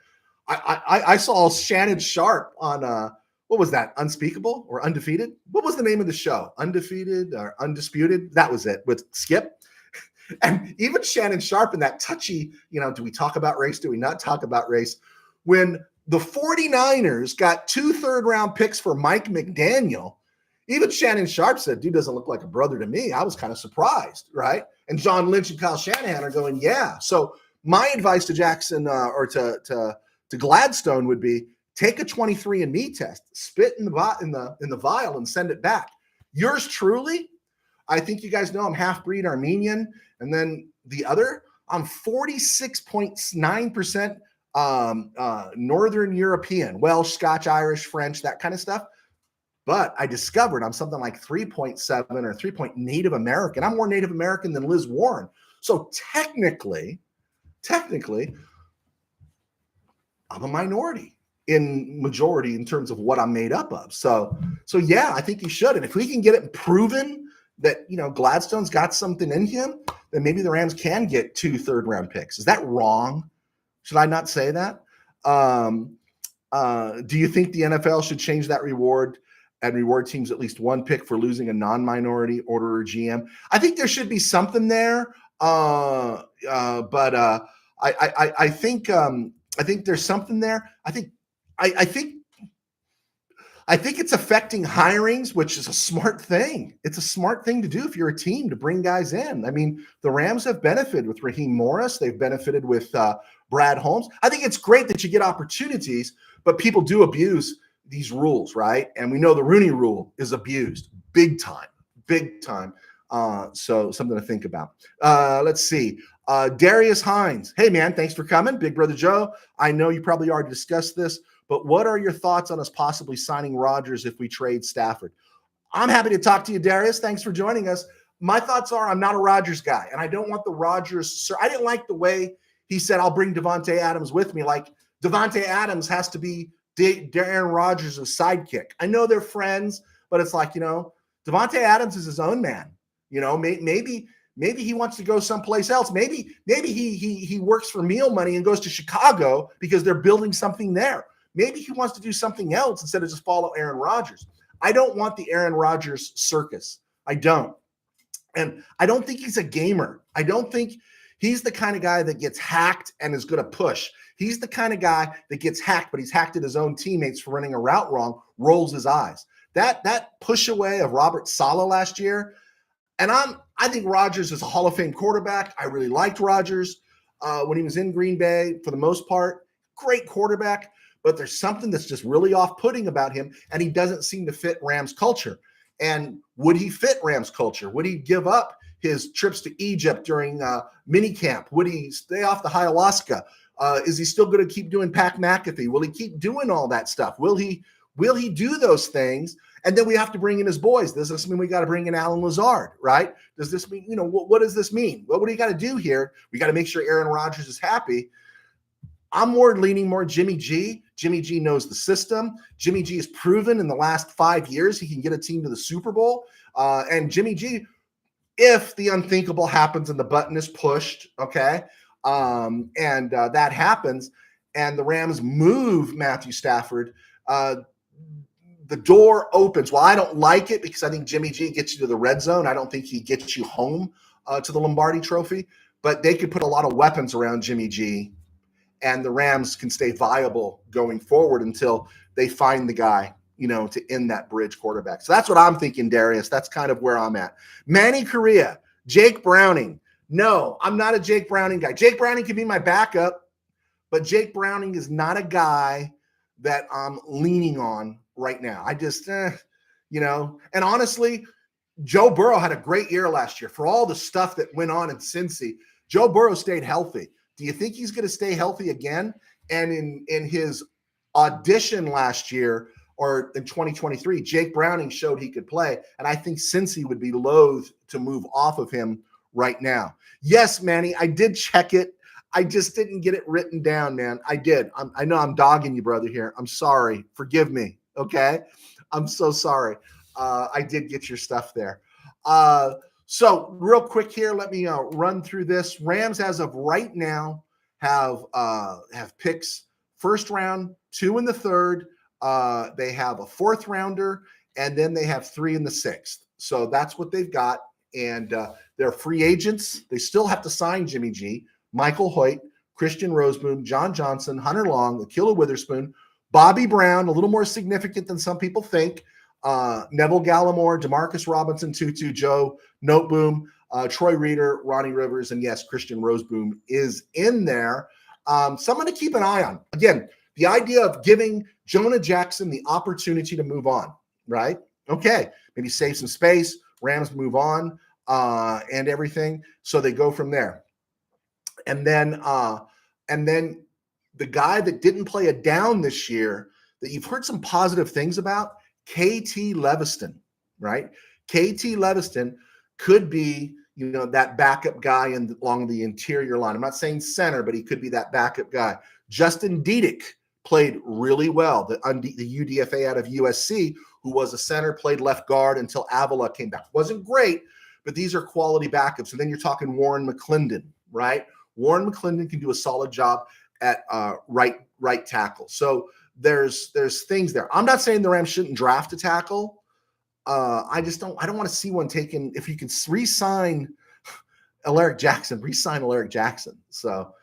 I saw Shannon Sharp on what was that? Unspeakable or Undefeated? What was the name of the show? Undefeated or Undisputed? That was it, with Skip. And even Shannon Sharp in that touchy, do we talk about race? Do we not talk about race? When the 49ers got 2 third-round picks for Mike McDaniel, even Shannon Sharp said, dude doesn't look like a brother to me. I was kind of surprised, right? And John Lynch and Kyle Shanahan are going, yeah. So my advice to Jackson or to Gladstone would be, take a 23andMe test, spit in the vial and send it back. Yours truly, I think you guys know I'm half-breed Armenian, and then the other, I'm 46.9% Northern European, Welsh, Scotch, Irish, French, that kind of stuff. But I discovered I'm something like 3.7 or 3 Native American. I'm more Native American than Liz Warren. So technically, I'm a minority in majority in terms of what I'm made up of. So yeah, I think you should. And if we can get it proven that, Gladstone's got something in him, then maybe the Rams can get 2 third-round picks. Is that wrong? Should I not say that? Do you think the NFL should change that reward and reward teams at least 1 pick for losing a non-minority order GM? I think there should be something there. But I think there's something there. I think it's affecting hirings, which is a smart thing. It's a smart thing to do if you're a team, to bring guys in. I mean, the Rams have benefited with Raheem Morris. They've benefited with Brad Holmes. I think it's great that you get opportunities, but people do abuse these rules, right? And we know the Rooney Rule is abused big time. So something to think about. Let's see. Darius Hines. Hey, man, thanks for coming. Big Brother Joe, I know you probably already discussed this, but what are your thoughts on us possibly signing Rodgers if we trade Stafford? I'm happy to talk to you, Darius. Thanks for joining us. My thoughts are I'm not a Rodgers guy, and I don't want the Rodgers. I didn't like the way he said, I'll bring Davante Adams with me. Like, Devontae Adams has to be Aaron Rodgers' sidekick. I know they're friends, but it's like, Devontae Adams is his own man. Maybe he wants to go someplace else. Maybe he works for meal money and goes to Chicago because they're building something there. Maybe he wants to do something else instead of just follow Aaron Rodgers. I don't want the Aaron Rodgers circus. I don't. And I don't think he's a gamer. I don't think he's the kind of guy that gets hacked and is going to push. He's the kind of guy that gets hacked, but he's hacked at his own teammates for running a route wrong, rolls his eyes. That push away of Robert Saleh last year, and I think Rodgers is a Hall of Fame quarterback. I really liked Rodgers when he was in Green Bay for the most part. Great quarterback, but there's something that's just really off-putting about him, and he doesn't seem to fit Rams culture. And would he fit Rams culture? Would he give up his trips to Egypt during minicamp? Would he stay off the ayahuasca? Is he still going to keep doing Pat McAfee? Will he keep doing all that stuff? Will he do those things? And then we have to bring in his boys. Does this mean we got to bring in Alan Lazard, right? Does this mean, what does this mean? What do you got to do here? We got to make sure Aaron Rodgers is happy. I'm leaning more Jimmy G. Jimmy G knows the system. Jimmy G has proven in the last 5 years he can get a team to the Super Bowl. And Jimmy G, if the unthinkable happens and the button is pushed, okay, that happens, and the Rams move Matthew Stafford, the door opens. Well, I don't like it because I think Jimmy G gets you to the red zone. I don't think he gets you home to the Lombardi Trophy, but they could put a lot of weapons around Jimmy G, and the Rams can stay viable going forward until they find the guy, to end that bridge quarterback. So that's what I'm thinking, Darius. That's kind of where I'm at. Manny Correa, Jake Browning. No, I'm not a Jake Browning guy. Jake Browning can be my backup, but Jake Browning is not a guy that I'm leaning on right now. I just, and honestly, Joe Burrow had a great year last year. For all the stuff that went on in Cincy, Joe Burrow stayed healthy. Do you think he's going to stay healthy again? And in his audition last year, or in 2023, Jake Browning showed he could play. And I think Cincy would be loath to move off of him right now. Yes, Manny, I did check it. I just didn't get it written down, man. I did. I know I'm dogging you, brother, here. I'm sorry. Forgive me, okay? I'm so sorry. I did get your stuff there. So real quick here, let me run through this. Rams, as of right now, have picks first round, 2 in the third. They have a 4th rounder, and then they have 3 in the 6th. So that's what they've got. And they're free agents. They still have to sign Jimmy G, Michael Hoyt, Christian Roseboom, John Johnson, Hunter Long, Akila Witherspoon, Bobby Brown, a little more significant than some people think, Neville Gallimore, Demarcus Robinson, Tutu, Joe Noteboom, Troy Reader, Ronnie Rivers, and yes, Christian Roseboom is in there. Someone to keep an eye on. Again, the idea of giving Jonah Jackson the opportunity to move on, right? Okay, maybe save some space. Rams move on and everything. So they go from there. And then the guy that didn't play a down this year that you've heard some positive things about, KT Leviston, right? KT Leviston could be, that backup guy along the interior line. I'm not saying center, but he could be that backup guy. Justin Diedick played really well. The UDFA out of USC, who was a center, played left guard until Avila came back. Wasn't great, but these are quality backups. And then you're talking Warren McClendon, right? Warren McClendon can do a solid job at right tackle. So there's things there. I'm not saying the Rams shouldn't draft a tackle. I don't want to see one taken. If you can re-sign Alaric Jackson. So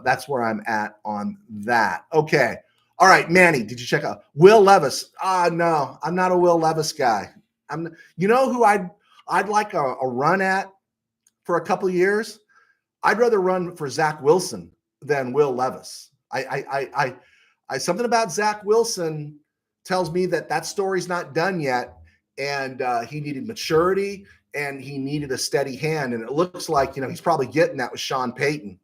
that's where I'm at on that. Okay. All right, Manny, did you check out Will Levis? No, I'm not a Will Levis guy. Who I'd like a run at for a couple of years? I'd rather run for Zach Wilson than Will Levis. I something about Zach Wilson tells me that story's not done yet, and he needed maturity and he needed a steady hand, and it looks like he's probably getting that with Sean Payton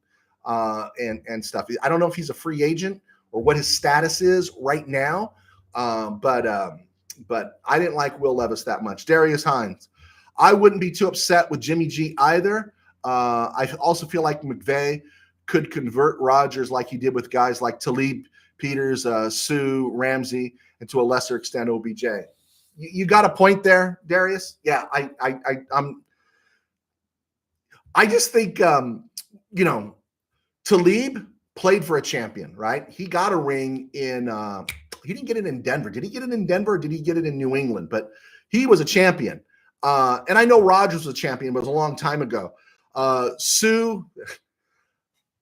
and stuff. I don't know if he's a free agent or what his status is right now, but I didn't like Will Levis that much. Darius Hines, I wouldn't be too upset with Jimmy G either. I also feel like McVay could convert Rodgers like he did with guys like Talib Peters, Sue, Ramsey, and to a lesser extent OBJ. You got a point there, Darius? Yeah, I just think Talib played for a champion, right? He got a ring in he didn't get it in Denver. Did he get it in Denver or did he get it in New England? But he was a champion. And I know Rodgers was a champion, but it was a long time ago. Sue,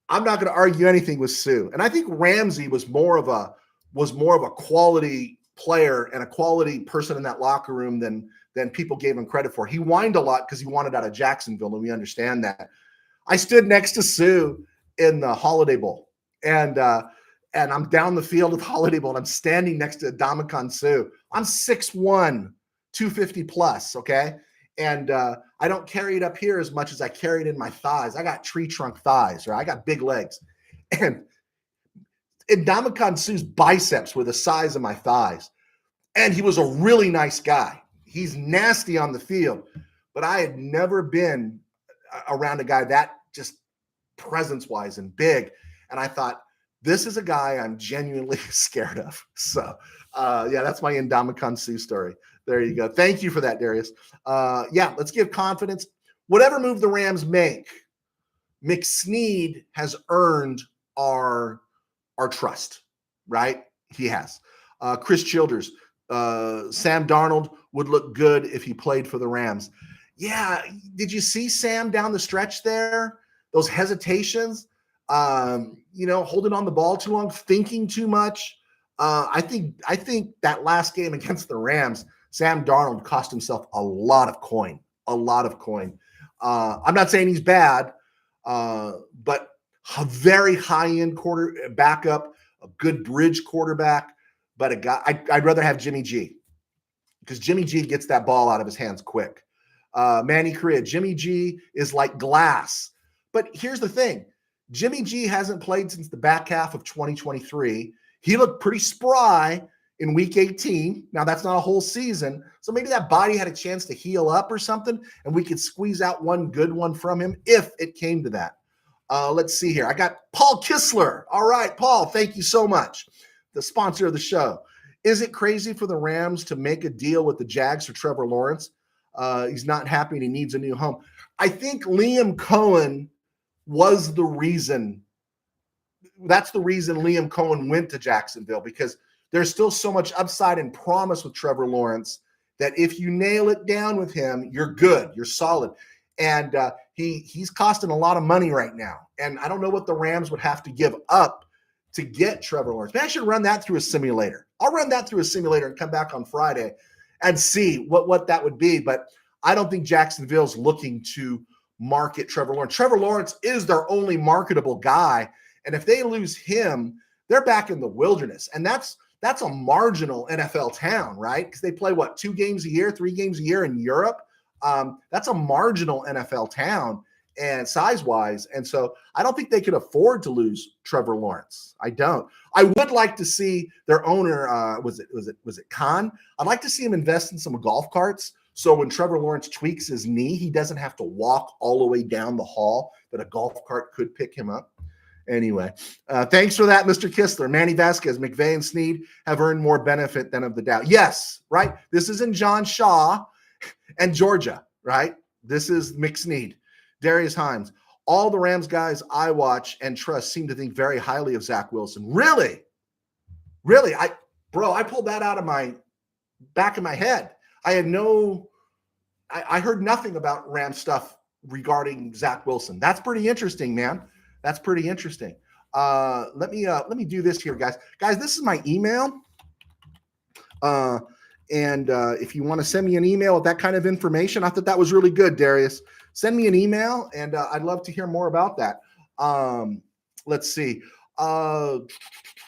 I'm not going to argue anything with Sue. And I think Ramsey was more of a quality player and a quality person in that locker room than people gave him credit for. He whined a lot because he wanted out of Jacksonville, and we understand that. I stood next to Sue in the Holiday Bowl, and I'm down the field of the Holiday Bowl, and I'm standing next to Ndamukong Suh. I'm 6'1", 250 plus, okay? And I don't carry it up here as much as I carry it in my thighs. I got tree trunk thighs, right? I got big legs. And Ndamukong Suh's biceps were the size of my thighs. And he was a really nice guy. He's nasty on the field. But I had never been around a guy that just presence-wise and big. And I thought, this is a guy I'm genuinely scared of. So, yeah, that's my Ndamukong Suh story. There you go. Thank you for that, Darius. Yeah, let's give confidence. Whatever move the Rams make, McSneed has earned our trust, right? He has. Chris Childers, Sam Darnold would look good if he played for the Rams. Yeah, did you see Sam down the stretch there? Those hesitations, holding on the ball too long, thinking too much. I think that last game against the Rams, Sam Darnold cost himself a lot of coin. I'm not saying he's bad, but a very high-end backup, a good bridge quarterback, but a guy I'd rather have Jimmy G, because Jimmy G gets that ball out of his hands quick. Manny Correa, Jimmy G is like glass. But here's the thing. Jimmy G hasn't played since the back half of 2023. He looked pretty spry in week 18. Now, that's not a whole season. So maybe that body had a chance to heal up or something, and we could squeeze out one good one from him if it came to that. Let's see here. I got Paul Kistler. All right, Paul, thank you so much. The sponsor of the show. Is it crazy for the Rams to make a deal with the Jags for Trevor Lawrence? He's not happy and he needs a new home. I think Liam Cohen was the reason. That's the reason Liam Cohen went to Jacksonville, because there's still so much upside and promise with Trevor Lawrence that if you nail it down with him, you're good, you're solid. And he's costing a lot of money right now. And I don't know what the Rams would have to give up to get Trevor Lawrence. Maybe I should run that through a simulator. I'll run that through a simulator and come back on Friday and see what that would be. But I don't think Jacksonville's looking to market Trevor Lawrence. Trevor Lawrence is their only marketable guy. And if they lose him, they're back in the wilderness. And that's a marginal NFL town, right? Because they play, 2 games a year, 3 games a year in Europe. That's a marginal NFL town and size-wise. And so I don't think they could afford to lose Trevor Lawrence. I don't. I would like to see their owner, was it Khan? I'd like to see him invest in some golf carts. So when Trevor Lawrence tweaks his knee, he doesn't have to walk all the way down the hall, that a golf cart could pick him up. Anyway, thanks for that, Mr. Kistler. Manny Vasquez, McVay and Snead have earned more benefit than of the doubt. Yes, right? This isn't John Shaw and Georgia, right? This is McSnead. Darius Himes. All the Rams guys I watch and trust seem to think very highly of Zach Wilson. Really? Really? I pulled that out of my back of my head. I heard nothing about Rams stuff regarding Zach Wilson. That's pretty interesting, man. That's pretty interesting. Let me do this here, guys. Guys, this is my email. And if you want to send me an email with that kind of information, I thought that was really good, Darius. Send me an email, and I'd love to hear more about that. Let's see.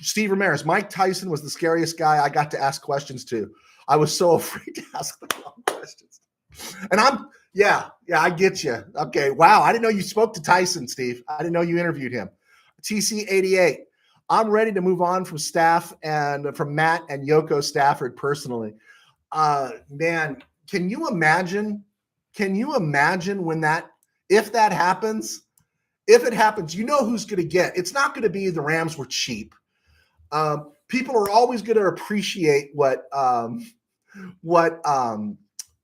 Steve Ramirez, Mike Tyson was the scariest guy I got to ask questions to. I was so afraid to ask the wrong questions. And I get you. Okay, wow. I didn't know you spoke to Tyson, Steve. I didn't know you interviewed him. TC88. I'm ready to move on from staff and from Matt and Yoko Stafford personally. Man, can you imagine when if that happens, you know who's going to get, it's not going to be the Rams were cheap. People are always going to appreciate what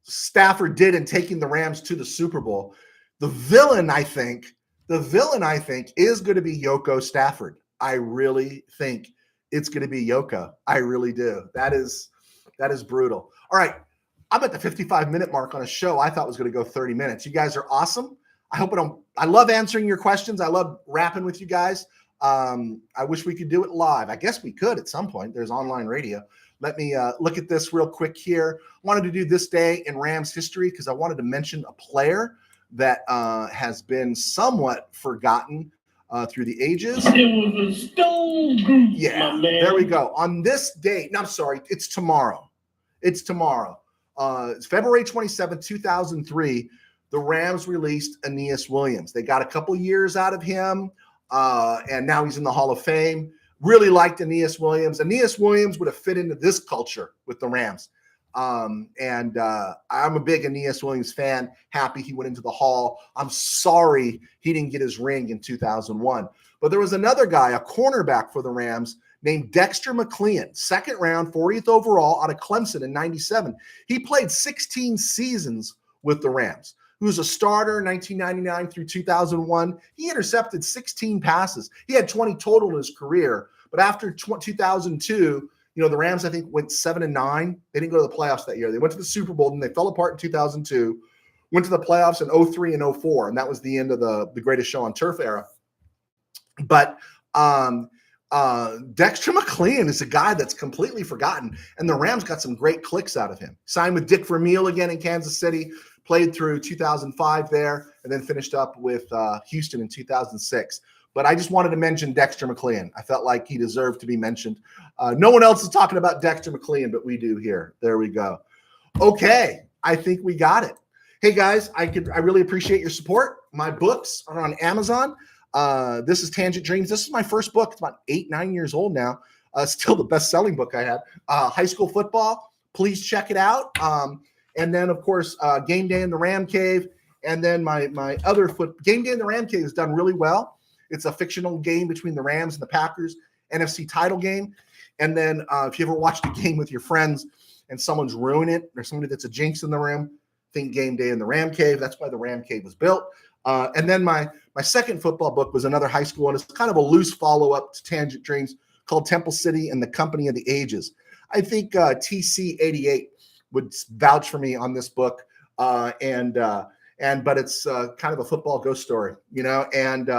Stafford did in taking the Rams to the Super Bowl. The villain, I think, is going to be Yoko Stafford. I really think it's going to be Yoko. I really do. That is brutal. All right. I'm at the 55-minute mark on a show I thought was going to go 30 minutes. You guys are awesome. I love answering your questions. I love rapping with you guys. I wish we could do it live. I guess we could at some point. There's online radio. Let me look at this real quick here. Wanted to do this day in Rams history because I wanted to mention a player that has been somewhat forgotten through the ages. It was a stone group, Yeah, my man. there we go. On this date, no, I'm sorry, it's tomorrow. It's February 27, 2003. The Rams released Aeneas Williams. They got a couple years out of him, and now he's in the Hall of Fame. Really liked Aeneas Williams. Aeneas Williams would have fit into this culture with the Rams. I'm a big Aeneas Williams fan. Happy he went into the Hall. I'm sorry he didn't get his ring in 2001. But there was another guy, a cornerback for the Rams, named Dexter McClean, second round, 40th overall out of Clemson in 97. He played 16 seasons with the Rams. He was a starter in 1999 through 2001. He intercepted 16 passes. He had 20 total in his career. But after 2002, the Rams, I think, went 7-9. They didn't go to the playoffs that year. They went to the Super Bowl, and they fell apart in 2002. Went to the playoffs in 03 and 04, and that was the end of the Greatest Show on Turf era. But Dexter McClean is a guy that's completely forgotten, and the Rams got some great clicks out of him. Signed with Dick Vermeil again in Kansas City, played through 2005 there, and then finished up with Houston in 2006. But I just wanted to mention Dexter McClean. I felt like he deserved to be mentioned. No one else is talking about Dexter McClean, but we do here. There we go. Okay, I think we got it. Hey guys, I really appreciate your support. My books are on Amazon. This is Tangent Dreams. This is my first book. It's about 8-9 years old now. Still the best-selling book I had. High school football. Please check it out. And then, of course, Game Day in the RamCave. And then my other Game Day in the RamCave has done really well. It's a fictional game between the Rams and the Packers, NFC title game. And then if you ever watched a game with your friends and someone's ruining it, or somebody that's a jinx in the room, think Game Day in the RamCave. That's why the RamCave was built. And then my second football book was another high school, and it's kind of a loose follow-up to Tangent Dreams called Temple City and the Company of the Ages. I think TC88 would vouch for me on this book, but it's kind of a football ghost story, and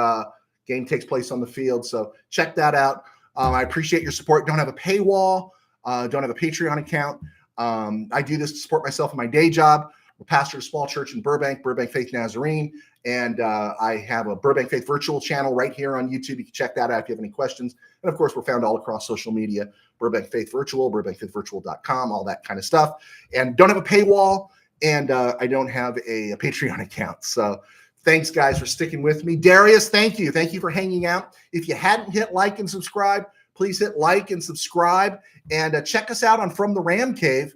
game takes place on the field. So check that out. I appreciate your support. Don't have a paywall. Don't have a Patreon account. I do this to support myself in my day job. I'm a pastor of a small church in Burbank Faith Nazarene. And I have a Burbank Faith virtual channel right here on YouTube. You can check that out if you have any questions. And of course, we're found all across social media, Burbank Faith Virtual, burbankfaithvirtual.com, all that kind of stuff. And don't have a paywall, and I don't have a Patreon account. So thanks, guys, for sticking with me. Darius, thank you. Thank you for hanging out. If you hadn't hit like and subscribe, please hit like and subscribe. And check us out on From the RamCave.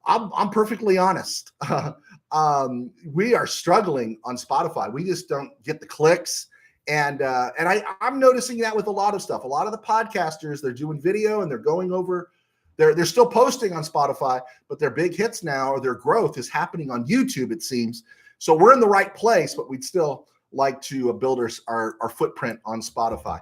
I'm perfectly honest. We are struggling on Spotify. We just don't get the clicks. And I'm noticing that with a lot of stuff. A lot of the podcasters, they're doing video and they're going over, they're still posting on Spotify, but their big hits now, or their growth, is happening on YouTube, it seems. So we're in the right place, but we'd still like to build our footprint on Spotify.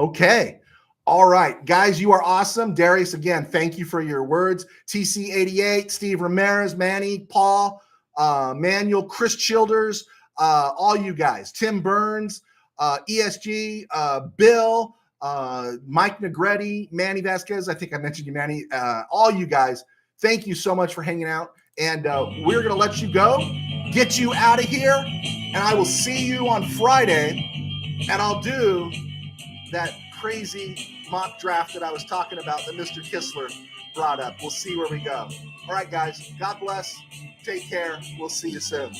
Okay. All right, guys, you are awesome. Darius, again, thank you for your words. TC88, Steve Ramirez, Manny, Paul, Manuel, Chris Childers, all you guys, Tim Burns, ESG, Bill, Mike Negretti, Manny Vasquez. I think I mentioned you, Manny. All you guys, thank you so much for hanging out. And we're going to let you go, get you out of here, and I will see you on Friday, and I'll do that crazy mock draft that I was talking about that Mr. Kistler brought up. We'll see where we go. All right, guys. God bless. Take care. We'll see you soon.